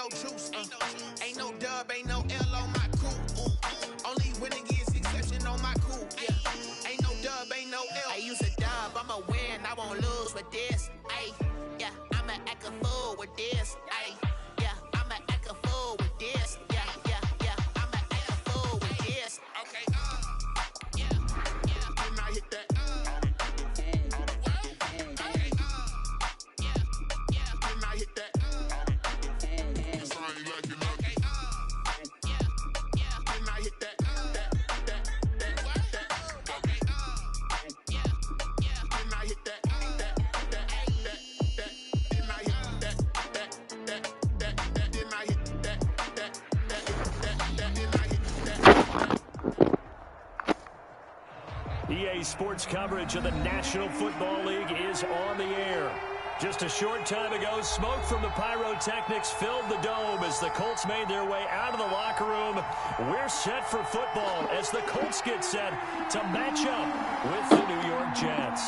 juice. Ain't no dub, ain't no L on my coupe. Only winning is exception on my coupe. Yeah. Ain't no dub, ain't no L. I use a dub, I'ma win, I won't lose with this. Ay, yeah, I'ma act a fool with this. Ay, yeah, I'ma act a fool with this. Yeah, yeah, yeah, I'ma act a fool with this. Okay, yeah, yeah, and I hit that. EA Sports coverage of the National Football League is on the air. Just a short time ago, smoke from the pyrotechnics filled the dome as the Colts made their way out of the locker room. We're set for football as the Colts get set to match up with the New York Jets.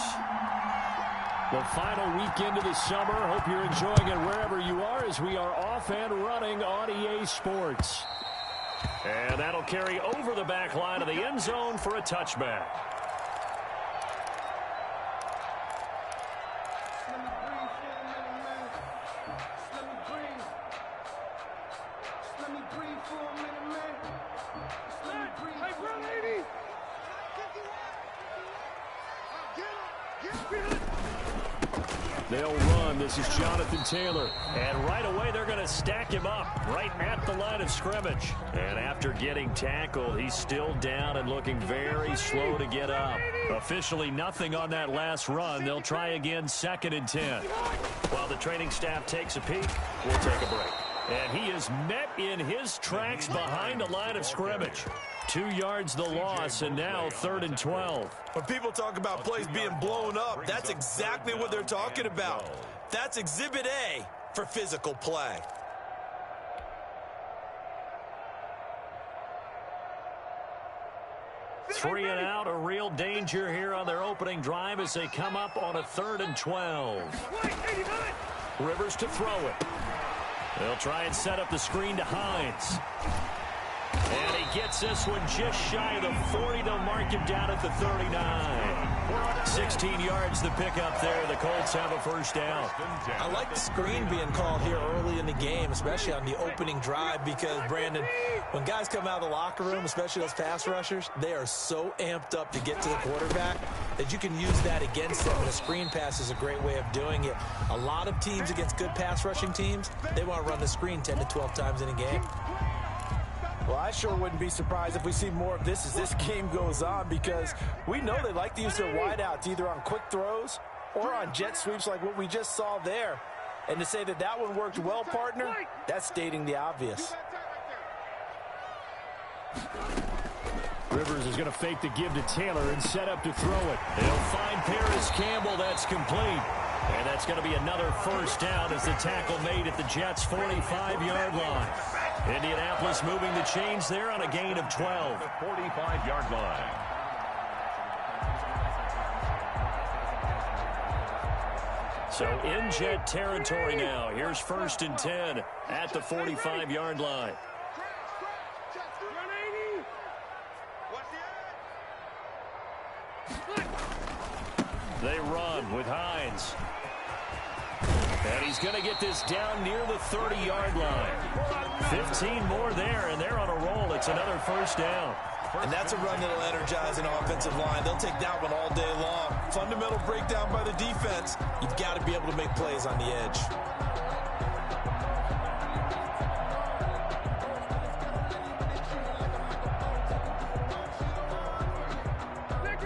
The final weekend of the summer. Hope you're enjoying it wherever you are as we are off and running on EA Sports. And that'll carry over the back line of the end zone for a touchback. They'll run. This is Jonathan Taylor. And right away, they're going to stack him up right at the line of scrimmage. And after getting tackled, he's still down and looking very slow to get up. Officially nothing on that last run. They'll try again, 2nd and 10. While the training staff takes a peek, we'll take a break. And he is met in his tracks behind the line of scrimmage. 2 yards the loss, and now 3rd and 12. When people talk about plays being blown up, that's exactly what they're talking about. That's Exhibit A for physical play. Three and out, a real danger here on their opening drive as they come up on a 3rd and 12. Rivers to throw it. They'll try and set up the screen to Hines. And he gets this one just shy of the 40. They'll mark him down at the 39. 16 yards the pickup there. The Colts have a first down. I like the screen being called here early in the game, especially on the opening drive, because, Brandon, when guys come out of the locker room, especially those pass rushers, they are so amped up to get to the quarterback that you can use that against them. And a screen pass is a great way of doing it. A lot of teams against good pass rushing teams, they want to run the screen 10 to 12 times in a game. Well, I sure wouldn't be surprised if we see more of this as this game goes on, because we know they like to use their wideouts either on quick throws or on jet sweeps like what we just saw there. And to say that that one worked well, partner, that's stating the obvious. Rivers is going to fake the give to Taylor and set up to throw it. They'll find Paris Campbell. That's complete. And that's going to be another first down as the tackle made at the Jets' 45-yard line. Indianapolis moving the chains there on a gain of 12. The 45-yard line. So in Jet territory now. Here's 1st and 10 at the 45-yard line. They run with Hines. And he's going to get this down near the 30-yard line. 15 more there, and they're on a roll. It's another first down. And that's a run that'll energize an offensive line. They'll take that one all day long. Fundamental breakdown by the defense. You've got to be able to make plays on the edge.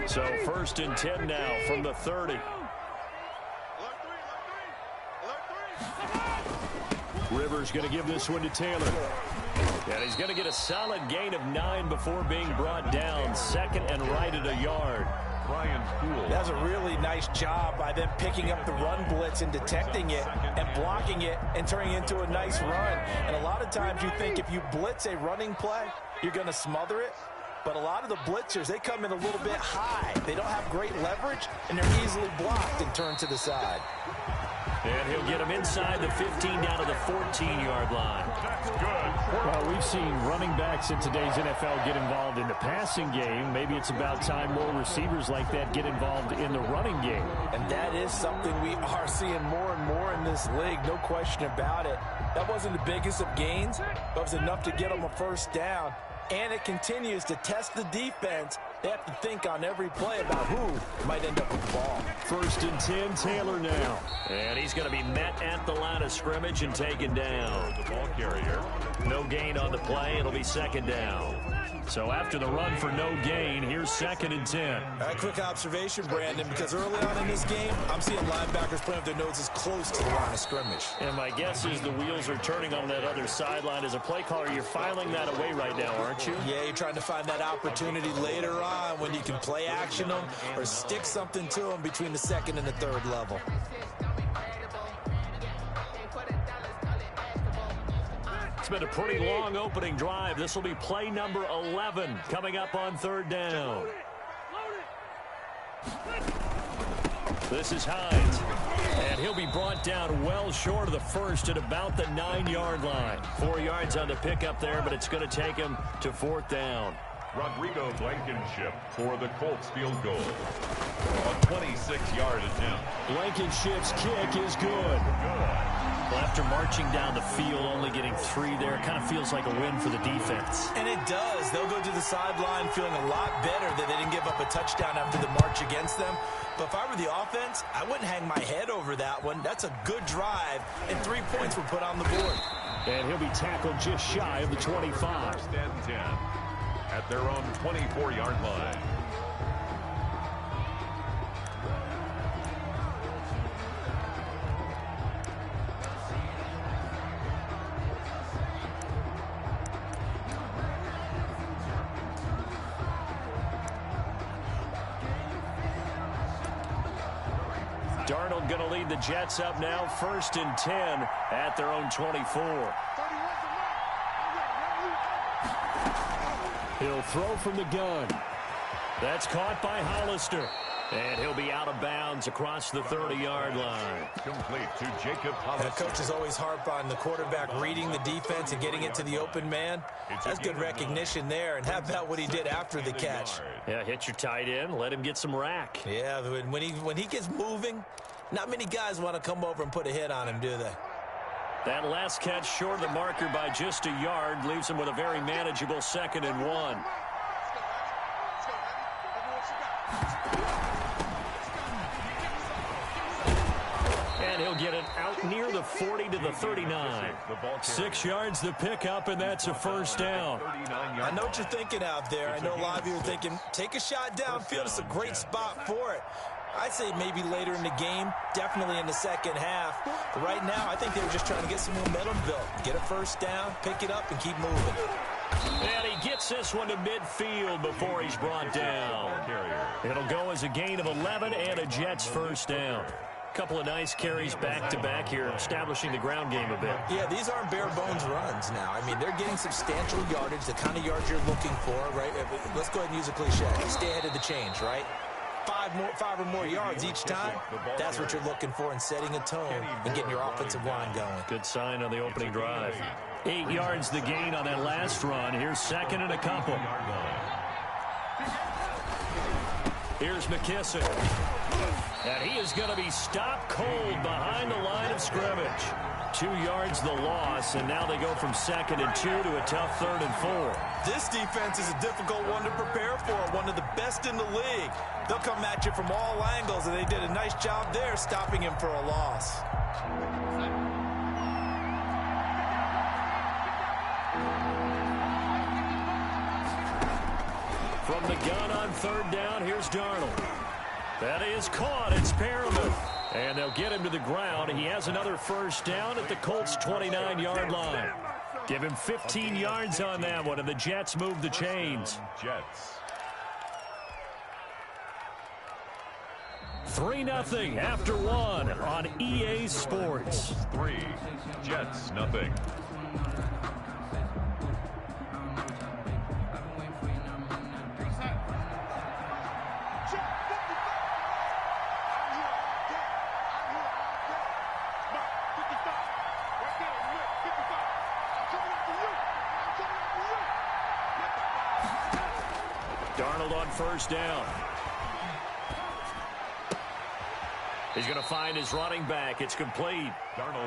So 1st and 10 now from the 30. Rivers going to give this one to Taylor. And he's going to get a solid gain of 9 before being brought down. 2nd and right at a yard. That's a really nice job by them picking up the run blitz and detecting it and blocking it and turning it into a nice run. And a lot of times you think if you blitz a running play, you're going to smother it. But a lot of the blitzers, they come in a little bit high. They don't have great leverage, and they're easily blocked and turned to the side. And he'll get him inside the 15 down to the 14-yard line. That's good. Well, we've seen running backs in today's NFL get involved in the passing game. Maybe it's about time more receivers like that get involved in the running game. And that is something we are seeing more and more in this league, no question about it. That wasn't the biggest of gains, but it was enough to get them a first down. And it continues to test the defense. They have to think on every play about who might end up with the ball. 1st and 10, Taylor now. And he's going to be met at the line of scrimmage and taken down. The ball carrier. No gain on the play. It'll be 2nd down. So after the run for no gain, here's 2nd and 10. A quick observation, Brandon, because early on in this game, I'm seeing linebackers putting up their noses close to the line of scrimmage. And my guess is the wheels are turning on that other sideline. As a play caller, you're filing that away right now, aren't you? Yeah, you're trying to find that opportunity later on when you can play action them or stick something to them between the 2nd and the 3rd level. It's been a pretty long opening drive. This will be play number 11 coming up on 3rd down. This is Hines. And he'll be brought down well short of the 1st at about the 9-yard line. 4 yards on the pickup there, but it's going to take him to 4th down. Rodrigo Blankenship for the Colts field goal. A 26-yard attempt. Blankenship's kick is good. Well, after marching down the field, only getting 3 there, it kind of feels like a win for the defense. And it does. They'll go to the sideline feeling a lot better that they didn't give up a touchdown after the march against them. But if I were the offense, I wouldn't hang my head over that one. That's a good drive, and 3 points were put on the board. And he'll be tackled just shy of the 25. 1st and 10 at their own 24-yard line. Darnold going to lead the Jets up now, 1st and 10 at their own 24. He'll throw from the gun. That's caught by Hollister. And he'll be out of bounds across the 30-yard line. Complete to Jacob The Hollister. coaches always harp on the quarterback reading the defense and getting it to the open man. That's good recognition there. And how about what he did after the catch? Yeah, hit your tight end. Let him get some rack. Yeah, when he gets moving, not many guys want to come over and put a hit on him, do they? That last catch short of the marker by just a yard leaves him with a very manageable 2nd and 1. And he'll get it out near the 40 to the 39. 6 yards the pickup, and that's a 1st down. I know what you're thinking out there. I know a lot of you are thinking, take a shot downfield. It's a great spot for it. I'd say maybe later in the game, definitely in the 2nd half. But right now, I think they were just trying to get some momentum built. Get a 1st down, pick it up, and keep moving. And he gets this one to midfield before he's brought down. It'll go as a gain of 11 and a Jets 1st down. Couple of nice carries back-to-back here, establishing the ground game a bit. Yeah, these aren't bare-bones runs now. I mean, they're getting substantial yardage, the kind of yards you're looking for, right? Let's go ahead and use a cliche. Stay ahead of the change, right? 5 or more yards each time. That's what you're looking for in setting a tone and getting your offensive line going. Good sign on the opening drive. 8 yards the gain on that last run. Here's 2nd and a couple. Here's McKissick. And he is going to be stopped cold behind the line of scrimmage. 2 yards the loss, and now they go from 2nd and 2 to a tough 3rd and 4. This defense is a difficult one to prepare for, one of the best in the league. They'll come at you from all angles, and they did a nice job there stopping him for a loss. From the gun on 3rd down, here's Darnold. That is caught. It's Perriman. And they'll get him to the ground. He has another 1st down at the Colts' 29-yard line. Give him 15 yards on that one, and the Jets move the chains. Jets. 3-0 after 1 on EA Sports. 3, Jets, nothing. Darnold on first down. He's going to find his running back. It's complete.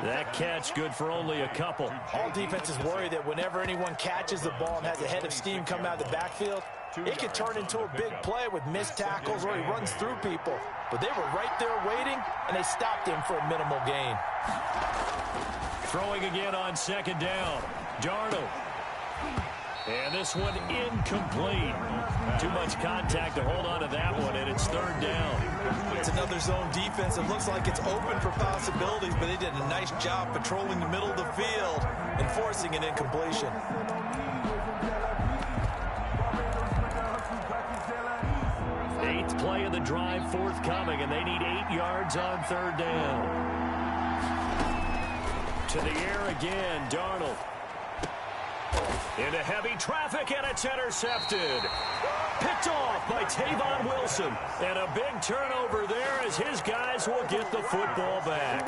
That catch good for only a couple. All defenses worry that whenever anyone catches the ball and has a head of steam coming out of the backfield, it can turn into a big play with missed tackles or he runs through people. But they were right there waiting, and they stopped him for a minimal gain. Throwing again on second down. Darnold. And this one incomplete. Too much contact to hold on to that one, and it's third down. It's another zone defense. It looks like it's open for possibilities, but they did a nice job patrolling the middle of the field and forcing an incompletion. Eighth play of the drive forthcoming, and they need 8 yards on third down. To the air again, Darnold. Into heavy traffic, and it's intercepted. Picked off by Tavon Wilson. And a big turnover there as his guys will get the football back.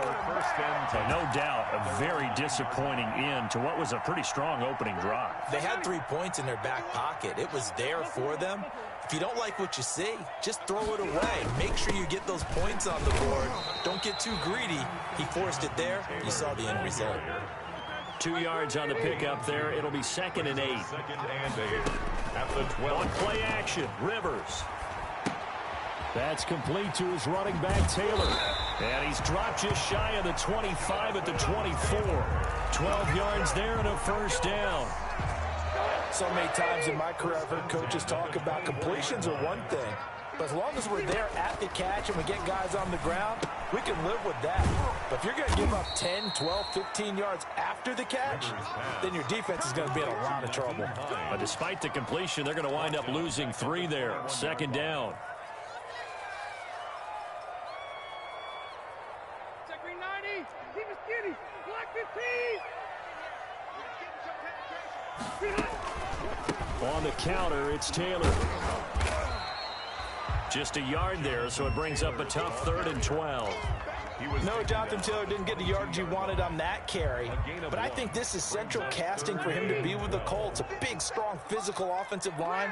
And no doubt, a very disappointing end to what was a pretty strong opening drive. They had 3 points in their back pocket. It was there for them. If you don't like what you see, just throw it away. Make sure you get those points on the board. Don't get too greedy. He forced it there. You saw the end result. 2 yards on the pickup there. It'll be 2nd and 8. 2nd and 8 at the 12. On play action, Rivers. That's complete to his running back, Taylor. And he's dropped just shy of the 25 at the 24. 12 yards there and a first down. So many times in my career I've heard coaches talk about completions are one thing. But as long as we're there at the catch and we get guys on the ground, we can live with that. But if you're going to give up 10, 12, 15 yards after the catch, then your defense is going to be in a lot of trouble. But despite the completion, they're going to wind up losing 3 there. 2nd down. Green 90, keep it skinny, black 15. On the counter, it's Taylor. Just a yard there, so it brings up a tough 3rd and 12. No, Jonathan Taylor didn't get the yardage he wanted on that carry. But I think this is central casting for him to be with the Colts. A big, strong, physical offensive line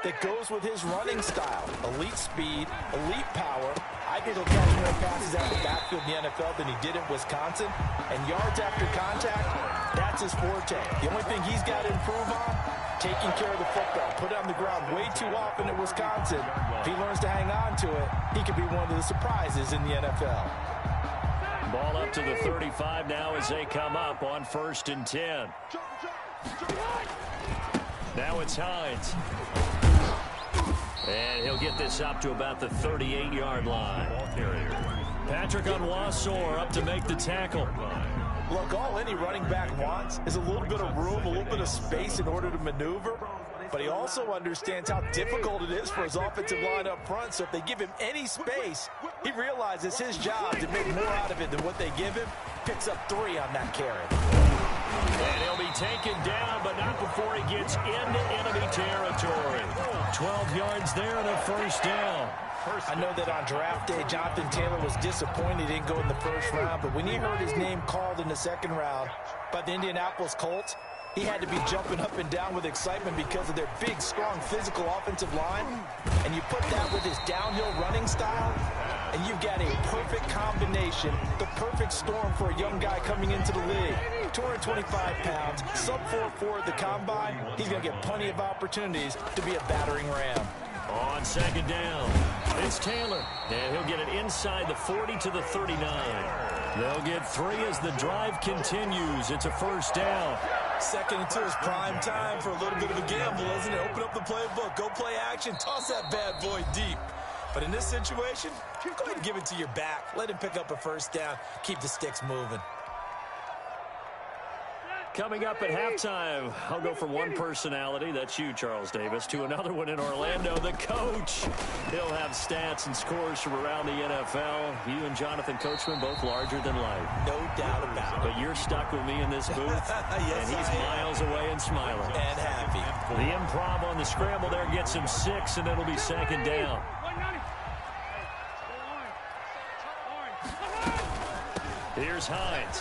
that goes with his running style. Elite speed, elite power. I think he'll catch more passes out of the backfield in the NFL than he did at Wisconsin. And yards after contact, that's his forte. The only thing he's got to improve on, taking care of the football. Put it on the ground way too often at Wisconsin. If he learns to hang on to it, he could be one of the surprises in the NFL. Ball up to the 35 now as they come up on 1st and 10. Now it's Hines. And he'll get this up to about the 38-yard line. Patrick Onwuasor up to make the tackle. Look, all any running back wants is a little bit of room, a little bit of space in order to maneuver. But he also understands how difficult it is for his offensive line up front. So if they give him any space, he realizes his job to make more out of it than what they give him. Picks up 3 on that carry. And he'll be taken down, but not before he gets into enemy territory. 12 yards there and a first down. I know that on draft day, Jonathan Taylor was disappointed he didn't go in the first round, but when he heard his name called in the 2nd round by the Indianapolis Colts, he had to be jumping up and down with excitement because of their big, strong, physical offensive line. And you put that with his downhill running style, and you've got a perfect combination, the perfect storm for a young guy coming into the league. 225 pounds, sub 4.4 at the combine. He's going to get plenty of opportunities to be a battering ram. On 2nd down, it's Taylor, and he'll get it inside the 40 to the 39. They'll get 3 as the drive continues. It's a first down. 2nd and 2 is prime time for a little bit of a gamble, isn't it? Open up the playbook, go play action, toss that bad boy deep. But in this situation, go ahead and give it to your back. Let him pick up a first down. Keep the sticks moving. Coming up at halftime, I'll go from one personality, that's you, Charles Davis, to another one in Orlando, the coach. He'll have stats and scores from around the NFL. You and Jonathan Coachman, both larger than life. No doubt about it. But you're stuck with me in this booth, yes, and he's miles away and smiling. And happy. The improv on the scramble there gets him 6, and it'll be 2nd down. Here's Hines.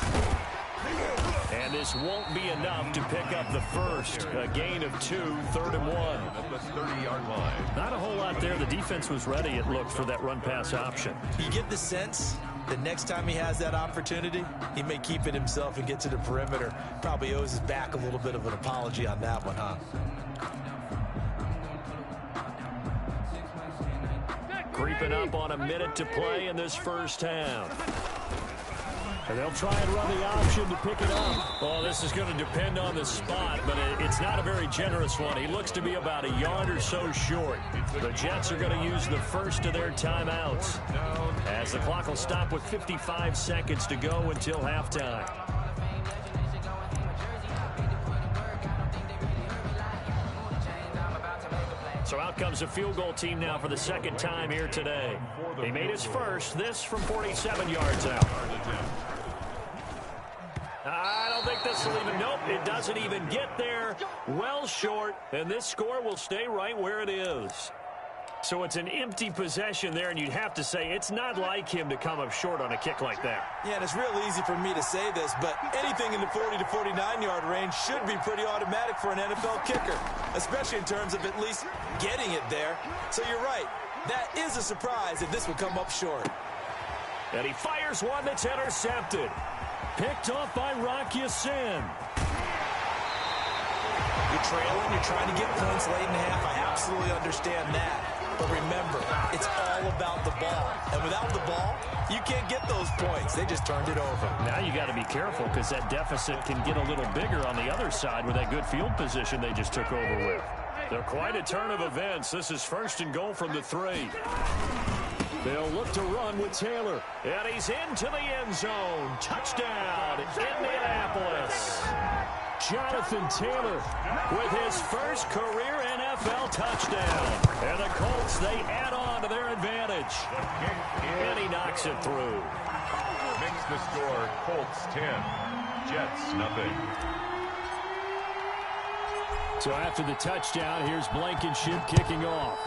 And this won't be enough to pick up the first. A gain of 2, 3rd and 1. At the 30-yard line. Not a whole lot there. The defense was ready, it looked, for that run-pass option. You get the sense that next time he has that opportunity, he may keep it himself and get to the perimeter. Probably owes his back a little bit of an apology on that one, huh? Creeping up on a minute to play in this first half. And they'll try and run the option to pick it up. Oh, this is going to depend on the spot, but it's not a very generous one. He looks to be about a yard or so short. The Jets are going to use the first of their timeouts, as the clock will stop with 55 seconds to go until halftime. So out comes a field goal team now for the second time here today. He made his first, this from 47 yards out. I don't think this will even, nope, it doesn't even get there. Well short, and this score will stay right where it is. So it's an empty possession there, and you'd have to say it's not like him to come up short on a kick like that. Yeah, and it's real easy for me to say this, but anything in the 40 to 49-yard range should be pretty automatic for an NFL kicker, especially in terms of at least getting it there. So you're right. That is a surprise if this would come up short. And he fires one that's intercepted. Picked off by Rocky Sin. You're trailing, you're trying to get points late in the half. I absolutely understand that. But remember, it's all about the ball. And without the ball, you can't get those points. They just turned it over. Now you got to be careful because that deficit can get a little bigger on the other side with that good field position they just took over with. They're quite a turn of events. This is 1st and goal from the 3. They'll look to run with Taylor. And he's into the end zone. Touchdown, Indianapolis. Jonathan Taylor with his first career NFL touchdown. And the Colts, they add on to their advantage. And he knocks it through. Makes the score Colts 10, Jets nothing. So after the touchdown, here's Blankenship kicking off.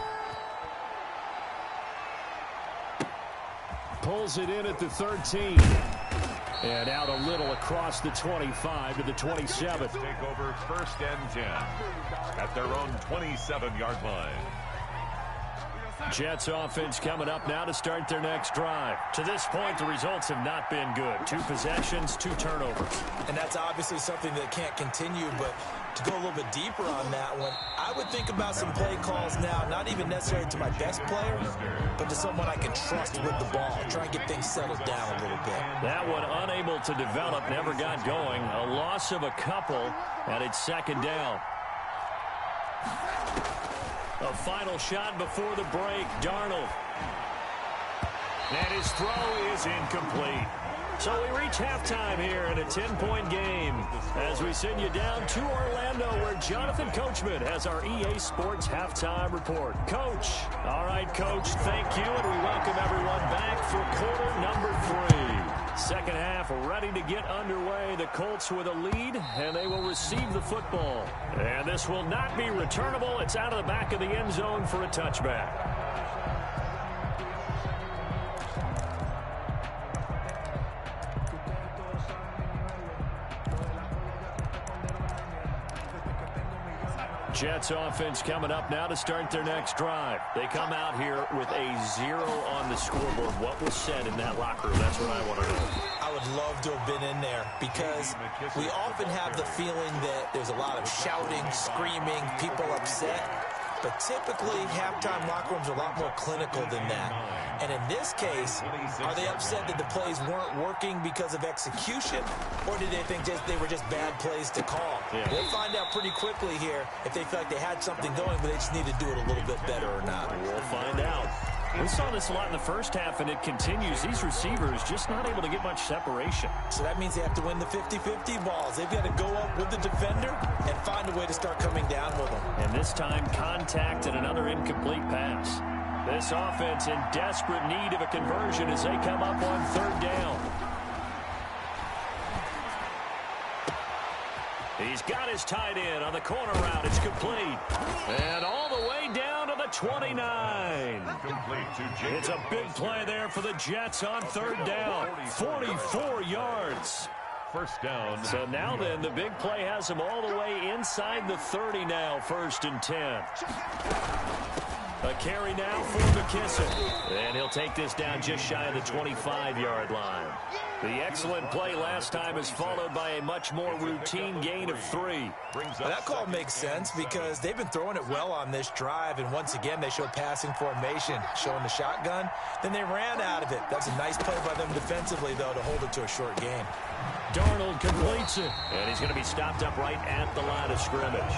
Pulls it in at the 13. And out a little across the 25 to the 27. Take over 1st and 10 at their own 27-yard line. Jets offense coming up now to start their next drive. To this point, the results have not been good. 2 possessions, 2 turnovers. And that's obviously something that can't continue, but to go a little bit deeper on that one, I would think about some play calls now, not even necessarily to my best player, but to someone I can trust with the ball. Try and get things settled down a little bit. That one unable to develop, never got going. A loss of a couple, and it's 2nd down. A final shot before the break, Darnold. And his throw is incomplete. So we reach halftime here in a 10-point game as we send you down to Orlando where Jonathan Coachman has our EA Sports Halftime Report. Coach. All right, Coach, thank you, and we welcome everyone back for quarter number 3. Second half ready to get underway. The Colts with a lead, and they will receive the football. And this will not be returnable. It's out of the back of the end zone for a touchback. Jets offense coming up now to start their next drive. They come out here with a 0 on the scoreboard. What was said in that locker room? That's what I want to know. I would love to have been in there because we often have the feeling that there's a lot of shouting, screaming, people upset. But typically, halftime locker rooms are a lot more clinical than that. And in this case, are they upset that the plays weren't working because of execution? Or did they think they were just bad plays to call? Yeah. We'll find out pretty quickly here if they feel like they had something going, but they just need to do it a little bit better or not. We'll find out. We saw this a lot in the first half, and it continues. These receivers just not able to get much separation. So that means they have to win the 50-50 balls. They've got to go up with the defender and find a way to start coming down with them. And this time, contact and another incomplete pass. This offense in desperate need of a conversion as they come up on 3rd down. He's got his tight end on the corner route. It's complete. And all the way down to the 29. It's a big play there for the Jets on 3rd down. 44 yards. First down. So now then, the big play has him all the way inside the 30 now, 1st and 10. A carry now for McKissick. And he'll take this down just shy of the 25-yard line. The excellent play last time is followed by a much more routine gain of 3. Well, that call makes sense because they've been throwing it well on this drive, and once again they showed passing formation, showing the shotgun. Then they ran out of it. That's a nice play by them defensively, though, to hold it to a short gain. Darnold completes it, and he's going to be stopped up right at the line of scrimmage.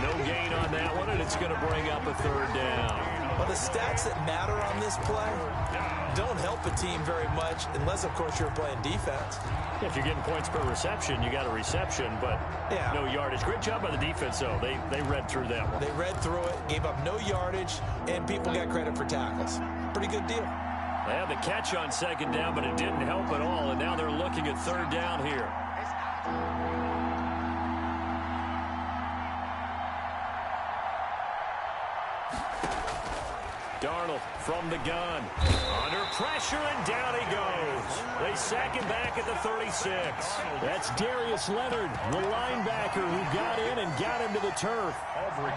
No gain on that one, and it's going to bring up a 3rd down. Well, the stats that matter on this play don't help a team very much unless, of course, you're playing defense. If you're getting points per reception, you got a reception, but no yardage. Great job by the defense, though. They read through that one. They read through it, gave up no yardage, and people got credit for tackles. Pretty good deal. They had the catch on 2nd down, but it didn't help at all, and now they're looking at 3rd down here. Darnold from the gun. Under pressure, and down he goes. They sack him back at the 36. That's Darius Leonard, the linebacker who got in and got him to the turf.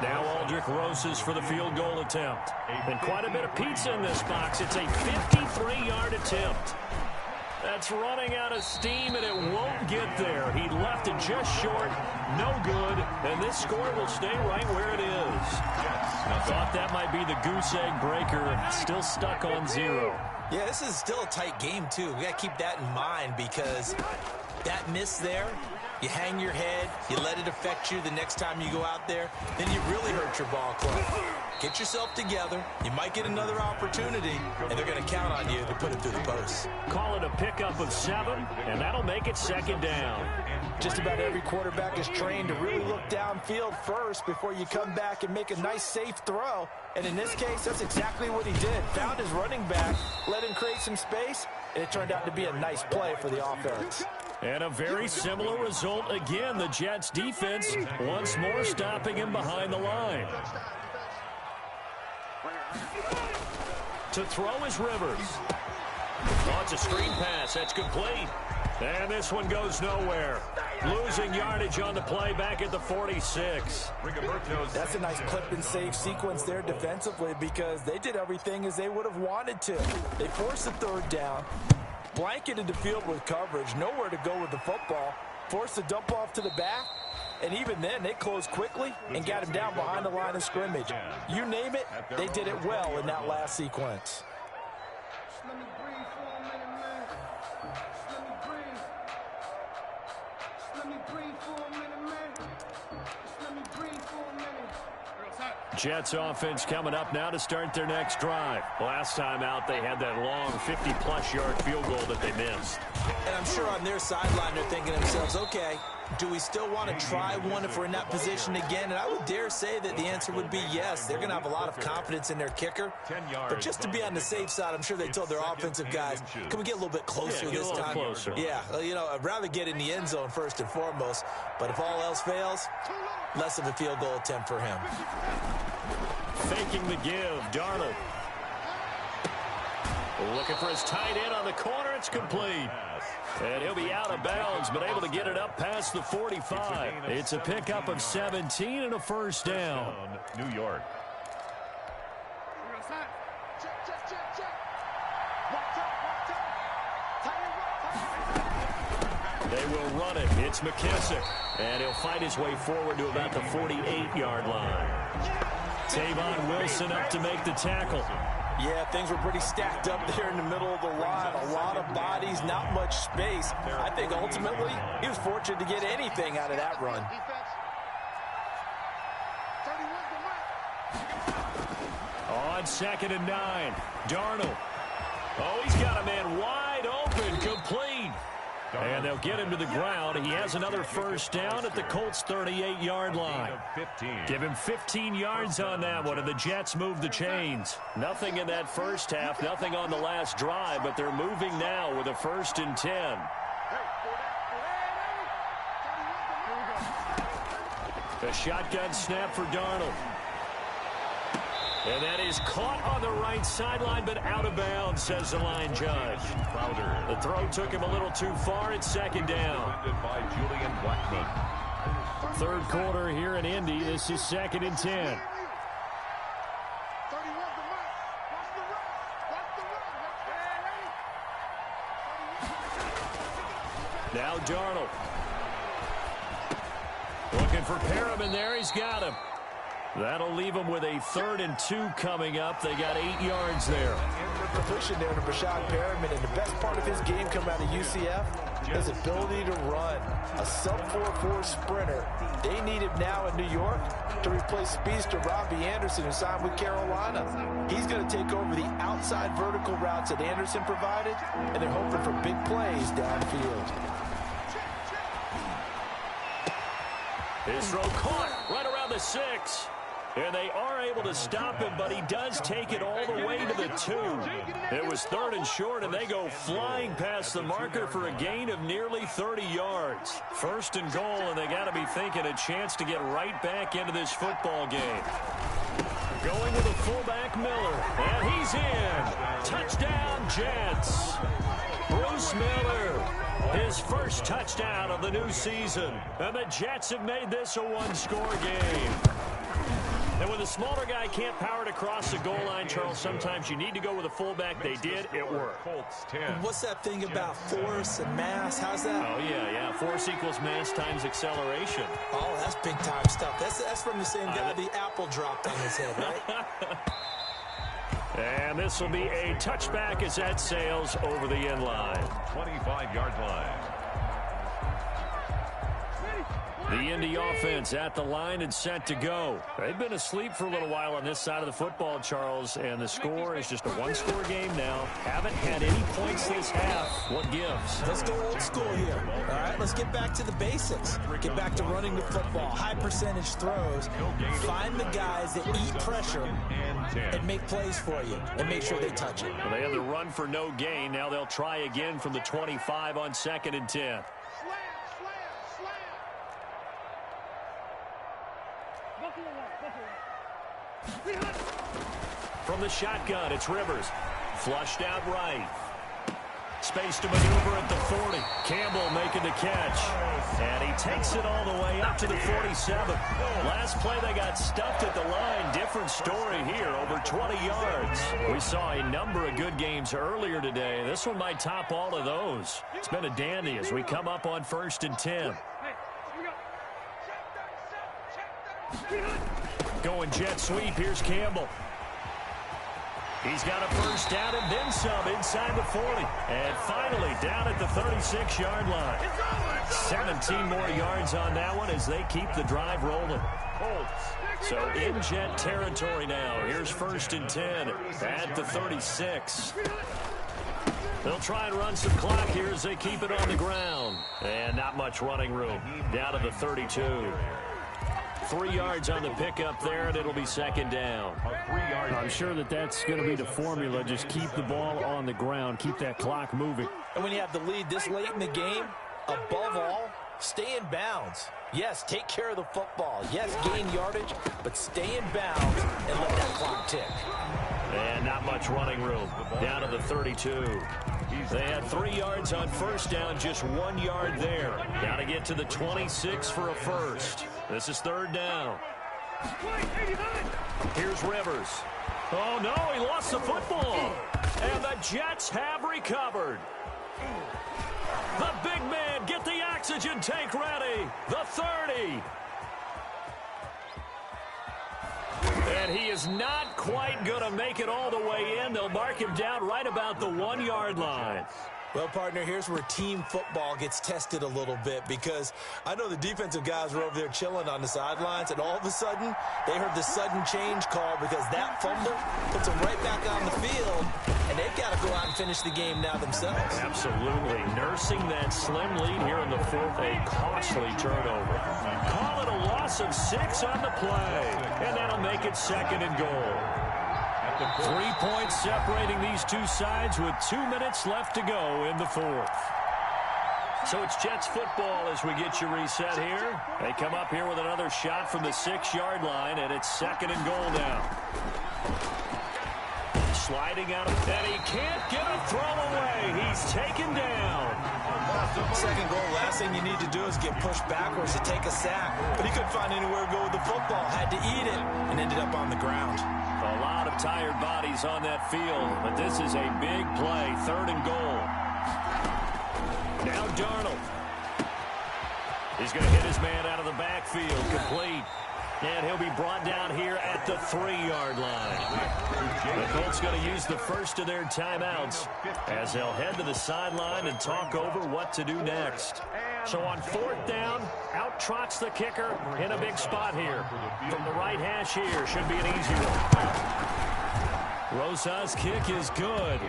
Now Aldrich Rosas for the field goal attempt. And quite a bit of pizza in this box. It's a 53-yard attempt. That's running out of steam, and it won't get there. He left it just short. No good. And this score will stay right where it is. I thought that might be the goose egg breaker. Still stuck on 0. Yeah, this is still a tight game, too. We got to keep that in mind because that miss there, you hang your head, you let it affect you the next time you go out there, then you really hurt your ball club. Get yourself together. You might get another opportunity, and they're going to count on you to put it through the post. Call it a pickup of 7, and that'll make it 2nd down. Just about every quarterback is trained to really look downfield first before you come back and make a nice, safe throw. And in this case, that's exactly what he did. Found his running back, let him create some space, and it turned out to be a nice play for the offense. And a very similar result again. The Jets defense once more stopping him behind the line. To throw is Rivers. Oh, it's a screen pass. That's complete. And this one goes nowhere. Losing yardage on the play back at the 46. That's a nice clip and save sequence there defensively because they did everything as they would have wanted to. They forced the 3rd down, blanketed the field with coverage, nowhere to go with the football, forced the dump off to the back, and even then they closed quickly and got him down behind the line of scrimmage. You name it, they did it well in that last sequence. Jets offense coming up now to start their next drive. Last time out, they had that long 50-plus yard field goal that they missed. And I'm sure on their sideline they're thinking to themselves, okay, do we still want to try one if we're in that position again? And I would dare say that the answer would be yes. They're going to have a lot of confidence in their kicker. But just to be on the safe side, I'm sure they told their offensive guys, can we get a little bit closer this time? Closer. Yeah, you know, I'd rather get in the end zone first and foremost. But if all else fails, less of a field goal attempt for him. Faking the give, Darnold. Looking for his tight end on the corner. It's complete. And he'll be out of bounds, but able to get it up past the 45. It's a pickup of 17 and a 1st down. New York. They will run it. It's McKissick. And he'll fight his way forward to about the 48-yard line. Tavon Wilson up to make the tackle. Yeah, things were pretty stacked up there in the middle of the line. A lot of bodies, not much space. I think ultimately he was fortunate to get anything out of that run. On 2nd and 9, Darnold. Oh, he's got a man wide open, complete. And they'll get him to the ground. He has another 1st down at the Colts' 38-yard line. Give him 15 yards on that one, and the Jets move the chains. Nothing in that first half, nothing on the last drive, but they're moving now with a 1st and 10. A shotgun snap for Darnold. And that is caught on the right sideline, but out of bounds, says the line judge. The throw took him a little too far. It's second down. By Julian Blackman. Third quarter here in Indy. This is 2nd and 10. Now Darnold. Looking for Perriman there. He's got him. That'll leave him with a 3rd and 2 coming up. They got 8 yards there. They're pushing there to Brashad Perriman, and the best part of his game coming out of UCF, his ability to run. A sub-4.4 sprinter. They need him now in New York to replace speedster Robbie Anderson, who signed with Carolina. He's going to take over the outside vertical routes that Anderson provided, and they're hoping for big plays downfield. His throw caught right around the 6. And they are able to stop him, but he does take it all the way to the 2. It was 3rd and short, and they go flying past the marker for a gain of nearly 30 yards. 1st and goal, and they got to be thinking a chance to get right back into this football game. Going with a fullback, Miller, and he's in. Touchdown, Jets. Bruce Miller, his first touchdown of the new season. And the Jets have made this a one-score game. And when the smaller guy can't power it across the goal line, Charles, sometimes you need to go with a fullback. They did. It worked. Colts 10. What's that thing about force and mass? How's that? Oh, yeah. Force equals mass times acceleration. Oh, that's big-time stuff. That's from the same guy the apple dropped on his head, right? And this will be a touchback as that sails over the end line. 25-yard line. The Indy offense at the line and set to go. They've been asleep for a little while on this side of the football, Charles, and the score is just a one-score game now. Haven't had any points this half. What gives? Let's go old school here. All right, let's get back to the basics. Get back to running the football, high percentage throws. Find the guys that eat pressure and make plays for you and make sure they touch it. Well, they had the run for no gain. Now they'll try again from the 25 on 2nd and 10. From the shotgun, it's Rivers. Flushed out right. Space to maneuver at the 40. Campbell making the catch. And he takes it all the way up to the 47. Last play, they got stuffed at the line. Different story here, over 20 yards. We saw a number of good games earlier today. This one might top all of those. It's been a dandy as we come up on 1st and 10. Going jet sweep. Here's Campbell. He's got a first down and then some inside the 40. And finally down at the 36-yard line. 17 more yards on that one as they keep the drive rolling. So in jet territory now. Here's 1st and 10 at the 36. They'll try and run some clock here as they keep it on the ground. And not much running room. Down to the 32. 3 yards on the pickup there, and it'll be 2nd down. I'm sure that's going to be the formula. Just keep the ball on the ground. Keep that clock moving. And when you have the lead this late in the game, above all, stay in bounds. Yes, take care of the football. Yes, gain yardage, but stay in bounds and let that clock tick. And not much running room. Down to the 32. They had 3 yards on first down, just 1 yard there. Got to get to the 26 for a first. This is 3rd down. Here's Rivers. Oh, no, he lost the football. And the Jets have recovered. The big man, get the oxygen tank ready. The 30. And he is not quite going to make it all the way in. They'll mark him down right about the 1 yard line. Well, partner, here's where team football gets tested a little bit because I know the defensive guys were over there chilling on the sidelines, and all of a sudden, they heard the sudden change call because that fumble puts them right back on the field, and they've got to go out and finish the game now themselves. Absolutely. Nursing that slim lead here in the 4th, a costly turnover. Call it a loss of 6 on the play, and that'll make it 2nd and goal. 3 points separating these two sides with 2 minutes left to go in the 4th. So it's Jets football as we get you reset here. They come up here with another shot from the 6-yard line, and it's 2nd and goal now. Sliding out of that, he can't get a throw away. He's taken down. Second goal, last thing you need to do is get pushed backwards to take a sack. But he couldn't find anywhere to go with the football. Had to eat it and ended up on the ground. A lot of tired bodies on that field, but this is a big play. 3rd and goal. Now Darnold. He's going to hit his man out of the backfield. Complete. And he'll be brought down here at the 3-yard line. The Colts going to use the first of their timeouts as they'll head to the sideline and talk over what to do next. So on 4th down, out trots the kicker in a big spot here. From the right hash here, should be an easy one. Rosa's kick is good.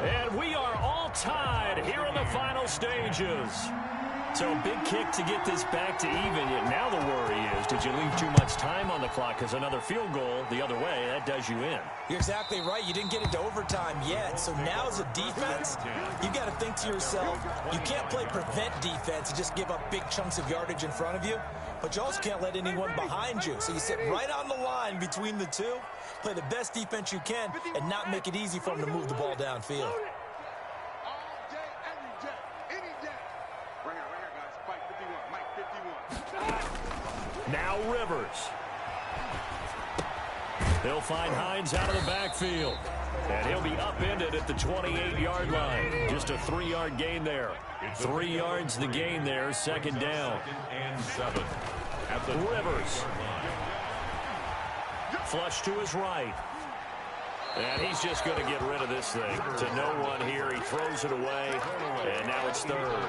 And we are all tied here in the final stages. So a big kick to get this back to even. Now the worry is, did you leave too much time on the clock? Because another field goal the other way, that does you in. You're exactly right. You didn't get into overtime yet. So now as a defense, you got to think to yourself, you can't play prevent defense and just give up big chunks of yardage in front of you. But you also can't let anyone behind you. So you sit right on the line between the two, play the best defense you can, and not make it easy for them to move the ball downfield. Now Rivers. They'll find Hines out of the backfield. And he'll be upended at the 28-yard line. Just a 3-yard gain there. 3 yards the gain there, 2nd down. And 7 at the Rivers. Flush to his right. And he's just going to get rid of this thing. To no one here. He throws it away. And now it's 3rd.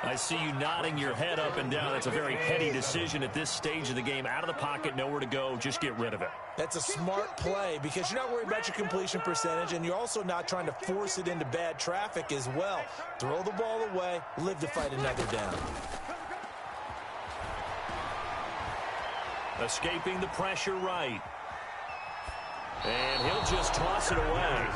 I see you nodding your head up and down. That's a very heady decision at this stage of the game. Out of the pocket, nowhere to go. Just get rid of it. That's a smart play because you're not worried about your completion percentage, and you're also not trying to force it into bad traffic as well. Throw the ball away, live to fight another down. Escaping the pressure right. And he'll just toss it away.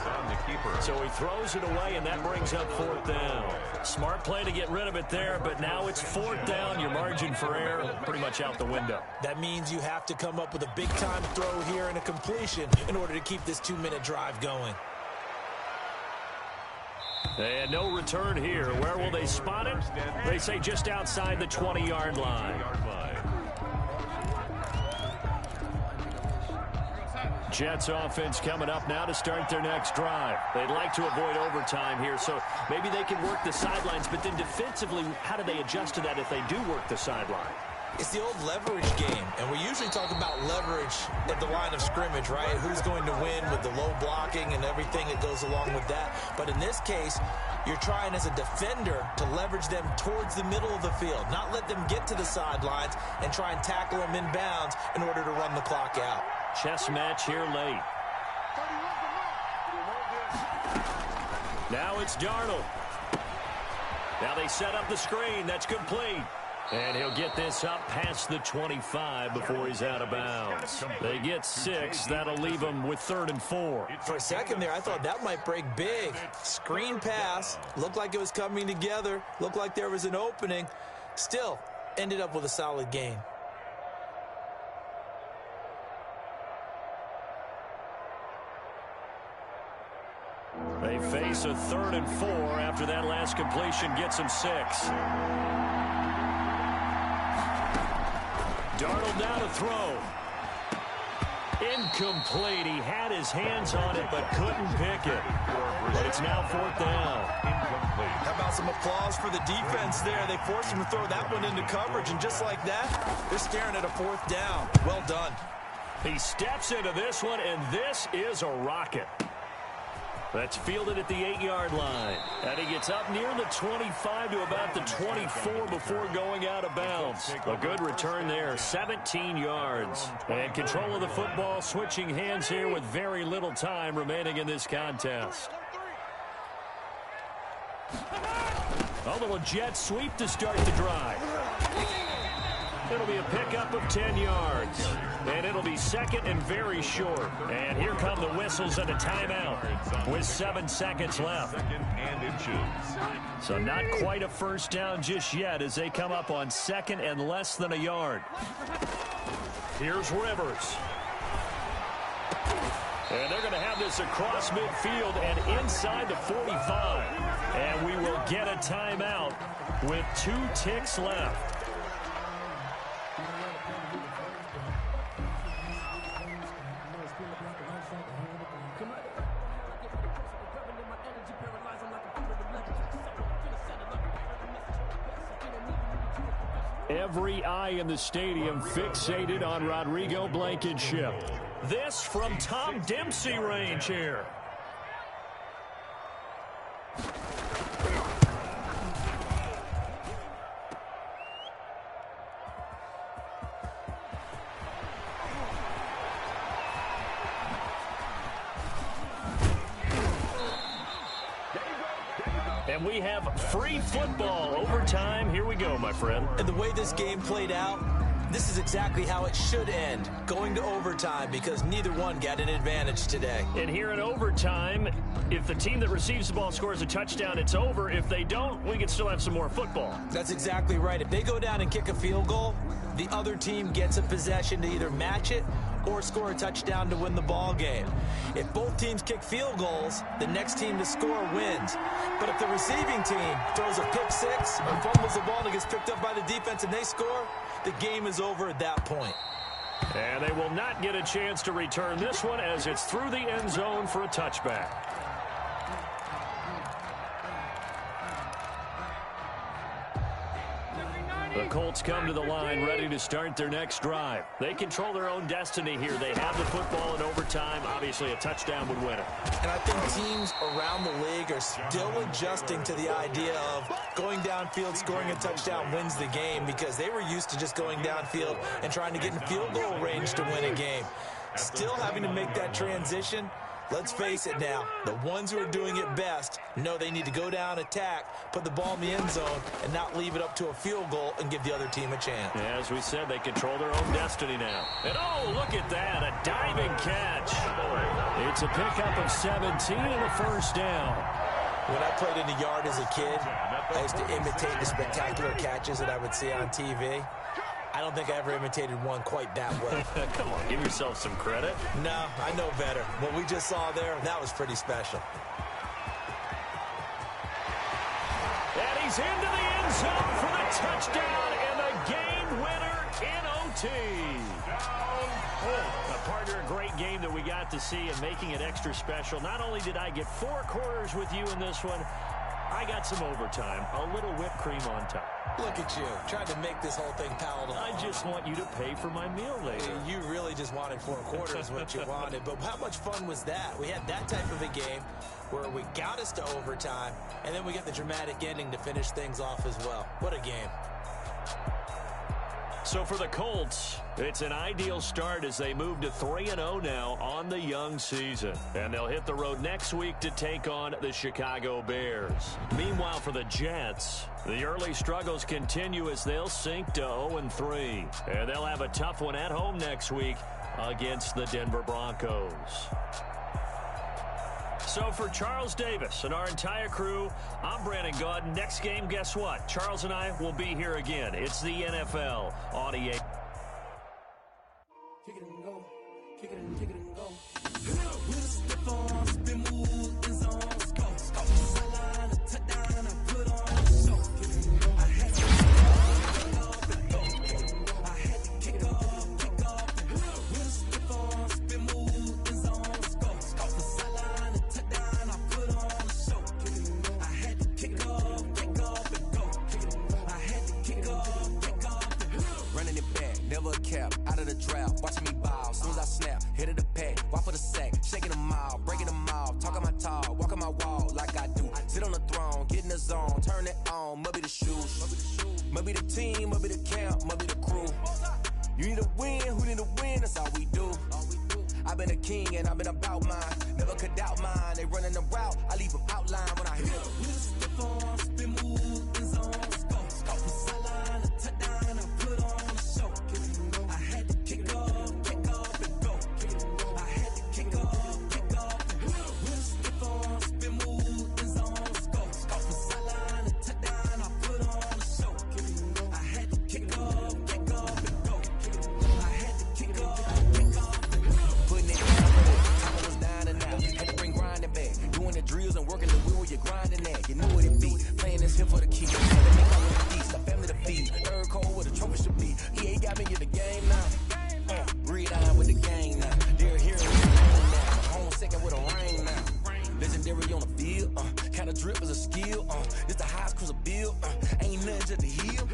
So he throws it away, and that brings up 4th down. Smart play to get rid of it there, but now it's 4th down. Your margin for error pretty much out the window. That means you have to come up with a big-time throw here and a completion in order to keep this 2-minute drive going. And no return here. Where will they spot it? They say just outside the 20-yard line. Jets offense coming up now to start their next drive. They'd like to avoid overtime here, so maybe they can work the sidelines, but then defensively, how do they adjust to that if they do work the sideline? It's the old leverage game, and we usually talk about leverage at the line of scrimmage, right? Who's going to win with the low blocking and everything that goes along with that. But in this case, you're trying as a defender to leverage them towards the middle of the field, not let them get to the sidelines and try and tackle them in bounds in order to run the clock out. Chess match here late. Now it's Darnold. Now they set up the screen. That's complete. And he'll get this up past the 25 before he's out of bounds. They get 6. That'll leave him with 3rd and 4. For a second there, I thought that might break big. Screen pass. Looked like it was coming together. Looked like there was an opening. Still, ended up with a solid gain. They face a 3rd and 4 after that last completion gets him 6. Darnold now to throw. Incomplete. He had his hands on it but couldn't pick it. But it's now 4th down. How about some applause for the defense there? They forced him to throw that one into coverage, and just like that, they're staring at a 4th down. Well done. He steps into this one, and this is a rocket. That's fielded at the 8-yard line. And he gets up near the 25 to about the 24 before going out of bounds. A good return there, 17 yards. And control of the football, switching hands here with very little time remaining in this contest. A little jet sweep to start the drive. It'll be a pickup of 10 yards. And it'll be 2nd and very short. And here come the whistles and a timeout with 7 seconds left. So not quite a first down just yet as they come up on 2nd and less than a yard. Here's Rivers. And they're going to have this across midfield and inside the 45. And we will get a timeout with 2 ticks left. Every eye in the stadium fixated on Rodrigo Blankenship. This from Tom Dempsey range here. And we have free football overtime. Here we go, my friend. And the way this game played out, this is exactly how it should end, going to overtime, because neither one got an advantage today. And here in overtime, if the team that receives the ball scores a touchdown, it's over. If they don't, we can still have some more football. That's exactly right. If they go down and kick a field goal, the other team gets a possession to either match it or score a touchdown to win the ball game. If both teams kick field goals, the next team to score wins. But if the receiving team throws a pick six or fumbles the ball and it gets picked up by the defense and they score, the game is over at that point. And they will not get a chance to return this one as it's through the end zone for a touchback. The Colts come to the line ready to start their next drive. They control their own destiny here. They have the football in overtime. Obviously, a touchdown would win it. And I think teams around the league are still adjusting to the idea of going downfield, scoring a touchdown wins the game, because they were used to just going downfield and trying to get in field goal range to win a game. Still having to make that transition. Let's face it now, the ones who are doing it best know they need to go down, attack, put the ball in the end zone, and not leave it up to a field goal and give the other team a chance. Yeah, as we said, they control their own destiny now. And oh, look at that, a diving catch. It's a pickup of 17 and a first down. When I played in the yard as a kid, I used to imitate the spectacular catches that I would see on TV. I don't think I ever imitated one quite that well. Come on, give yourself some credit. No, I know better. What we just saw there, that was pretty special. And he's into the end zone for the touchdown and the game winner in OT. A partner, a great game that we got to see and making it extra special. Not only did I get 4 quarters with you in this one, I got some overtime, a little whipped cream on top. Look at you, trying to make this whole thing palatable. I just want you to pay for my meal later. You really just wanted 4 quarters what you wanted, but how much fun was that? We had that type of a game where we got us to overtime, and then we got the dramatic ending to finish things off as well. What a game. So for the Colts, it's an ideal start as they move to 3-0 now on the young season. And they'll hit the road next week to take on the Chicago Bears. Meanwhile, for the Jets, the early struggles continue as they'll sink to 0-3. And they'll have a tough one at home next week against the Denver Broncos. So for Charles Davis and our entire crew, I'm Brandon Gaudin. Next game, guess what? Charles and I will be here again. It's the NFL on EA. Kick it and go. Kick it and go. With a stiff arm, spin move, in zone, go. Sideline, a touchdown, I put on a show. I had to kick off and go. I had to kick off and go. With a stiff arm, spin move, in zone, go. Sideline, a touchdown, I put on a show. I had to kick off and go. I had to kick off and go. Running it back, never a cap, out of the draft, watching me ball. Soon as I snap, hit of the pack, walk for the sack, shaking them out, breaking them off, talking my talk, walking my wall like I do. Sit on the throne, get in the zone, turn it on, must be the shoes, must be the team, must be the camp, must be the crew. You need a win, who need a win, that's all we do. I've been a king and I've been about mine, never could doubt mine. They running the route, I leave them outline when I hit them. With a stiff arm, spin move, in zone, go. From sideline to touchdown, I put on a show. I had to kick off and go. I had to kick off and go. With a stiff arm, spin move, in zone, go. From sideline to touchdown, I put on a show. I had to kick off and go. I had to kick off and go. Putting it down, time was down. was here for the key. Let me call it a feast, a family to feed. Third cold where the trophy should be. EA got me in the game now. Read on with the gang now. They're here with the rain now. Home second with a rain now. Legendary on the field. Kind of drip is a skill. It's the highest cruiser bill. Ain't nothing just to heal.